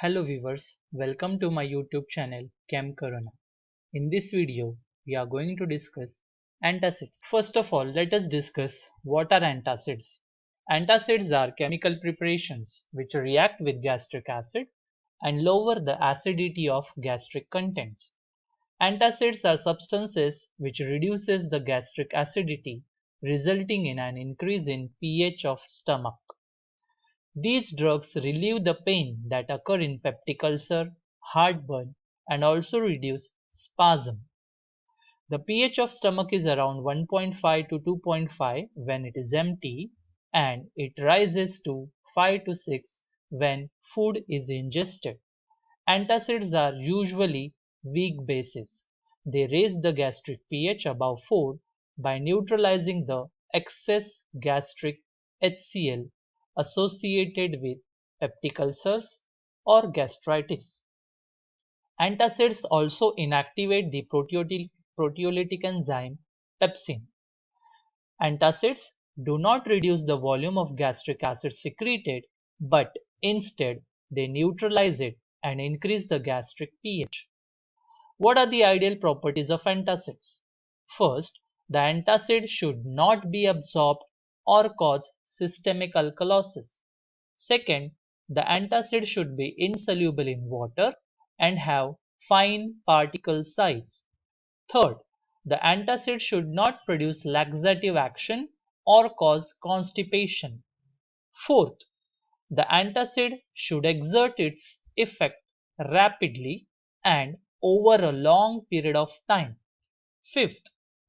Hello viewers, welcome to my YouTube channel Chem Corona. In this video, we are going to discuss antacids. First of all, let us discuss what are antacids. Antacids are chemical preparations which react with gastric acid and lower the acidity of gastric contents. Antacids are substances which reduces the gastric acidity, resulting in an increase in pH of stomach. These drugs relieve the pain that occur in peptic ulcer, heartburn, and also reduce spasm. The pH of stomach is around 1.5 to 2.5 when it is empty, and it rises to 5 to 6 when food is ingested. Antacids are usually weak bases. They raise the gastric pH above 4 by neutralizing the excess gastric HCl associated with peptic ulcers or gastritis. Antacids also inactivate the proteolytic enzyme pepsin. Antacids do not reduce the volume of gastric acid secreted, but instead they neutralize it and increase the gastric pH. What are the ideal properties of antacids? First, the antacid should not be absorbed or cause systemic alkalosis. Second, the antacid should be insoluble in water and have fine particle size. Third, the antacid should not produce laxative action or cause constipation. Fourth, the antacid should exert its effect rapidly and over a long period of time. Fifth,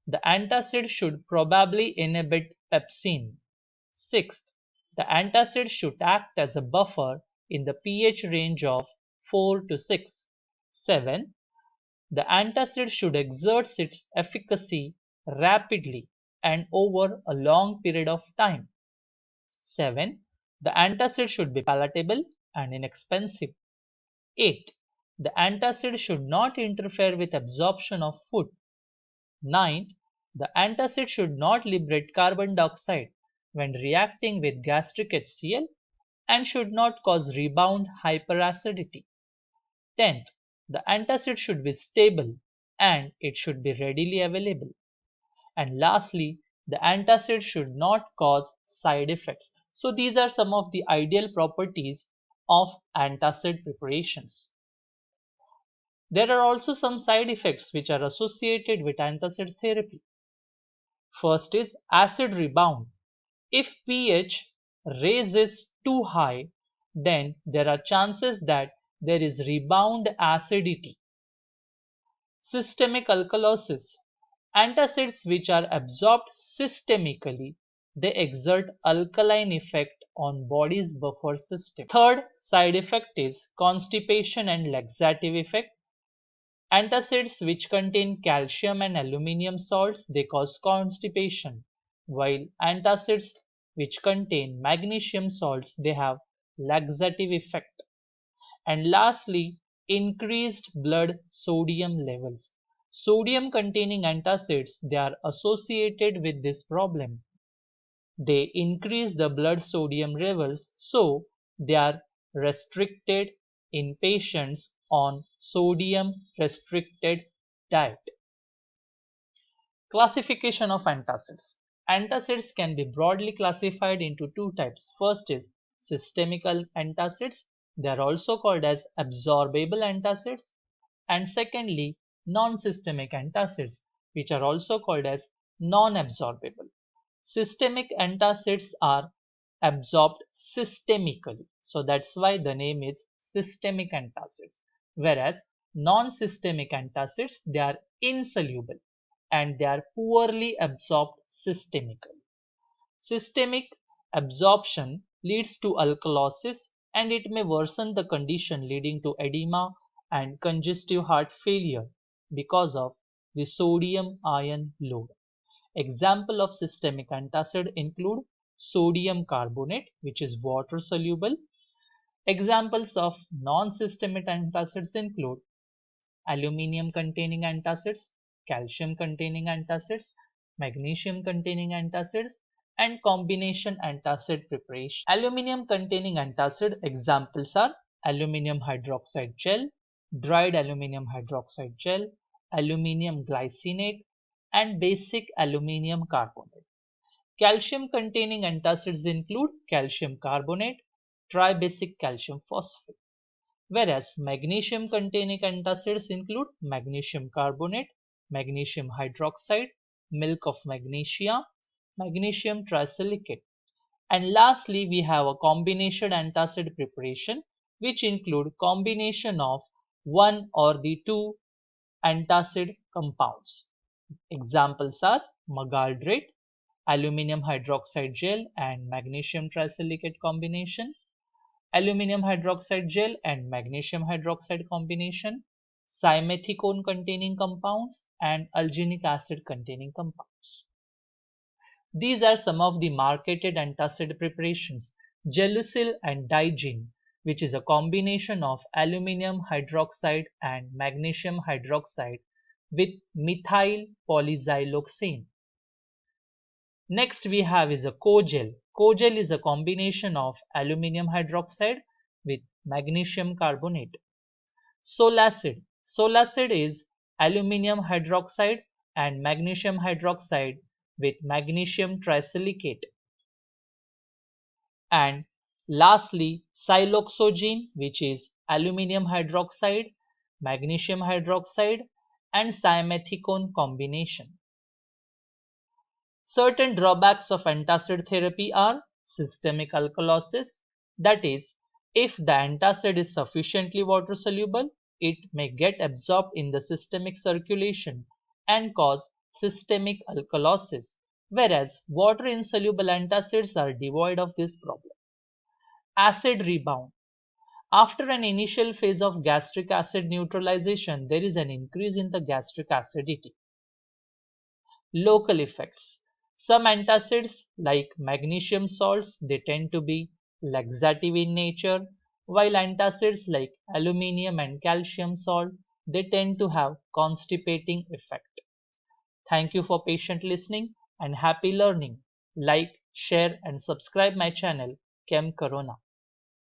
the antacid should probably inhibit pepsin. Sixth, the antacid should act as a buffer in the pH range of 4 to 6. 7. The antacid should exert its efficacy rapidly and over a long period of time. 7. The antacid should be palatable and inexpensive. 8. The antacid should not interfere with absorption of food. 9. The antacid should not liberate carbon dioxide when reacting with gastric HCl and should not cause rebound hyperacidity. 10th, the antacid should be stable and it should be readily available. And lastly, the antacid should not cause side effects. So these are some of the ideal properties of antacid preparations. There are also some side effects which are associated with antacid therapy. First is acid rebound. If pH raises too high, then there are chances that there is rebound acidity. Systemic alkalosis. Antacids which are absorbed systemically, they exert alkaline effect on body's buffer system. Third side effect is constipation and laxative effect. Antacids which contain calcium and aluminium salts, they cause constipation, while antacids which contain magnesium salts, they have laxative effect. And lastly, increased blood sodium levels. Sodium containing antacids, they are associated with this problem. They increase the blood sodium levels, so they are restricted in patients on sodium restricted diet. Classification of antacids. Antacids can be broadly classified into two types. First is systemic antacids. They are also called as absorbable antacids. And secondly, non-systemic antacids, which are also called as non-absorbable. Systemic antacids are absorbed systemically. So that's why the name is systemic antacids. Whereas non-systemic antacids, they are insoluble and they are poorly absorbed systemically. Systemic absorption leads to alkalosis and it may worsen the condition leading to edema and congestive heart failure because of the sodium ion load. Example of systemic antacid include sodium carbonate, which is water soluble. Examples of non-systemic antacids include aluminium containing antacids, calcium containing antacids, magnesium containing antacids, and combination antacid preparation. Aluminium containing antacid examples are aluminum hydroxide gel, dried aluminum hydroxide gel, aluminum glycinate, and basic aluminum carbonate. Calcium containing antacids include calcium carbonate, tribasic calcium phosphate, whereas magnesium containing antacids include magnesium carbonate, magnesium hydroxide, milk of magnesia, magnesium trisilicate. And lastly, we have a combination antacid preparation which include combination of one or the two antacid compounds. Examples are magaldrate, aluminum hydroxide gel and magnesium trisilicate combination, aluminum hydroxide gel and magnesium hydroxide combination, simethicone containing compounds and alginic acid containing compounds. These are some of the marketed antacid preparations. Gelusil and Digene, which is a combination of aluminum hydroxide and magnesium hydroxide with methyl polyxyloxane. Next we have is a Kogel. Kogel is a combination of aluminum hydroxide with magnesium carbonate. Solacid. Solacid is aluminum hydroxide and magnesium hydroxide with magnesium trisilicate. And lastly, siloxogene, which is aluminum hydroxide, magnesium hydroxide and simethicone combination. Certain drawbacks of antacid therapy are systemic alkalosis, that is, if the antacid is sufficiently water soluble, it may get absorbed in the systemic circulation and cause systemic alkalosis, whereas water insoluble antacids are devoid of this problem. Acid rebound. After an initial phase of gastric acid neutralization, there is an increase in the gastric acidity. Local effects. Some antacids like magnesium salts, they tend to be laxative in nature, while antacids like aluminium and calcium salt, they tend to have constipating effect. Thank you for patient listening and happy learning. Like, share and subscribe my channel Chem Corona.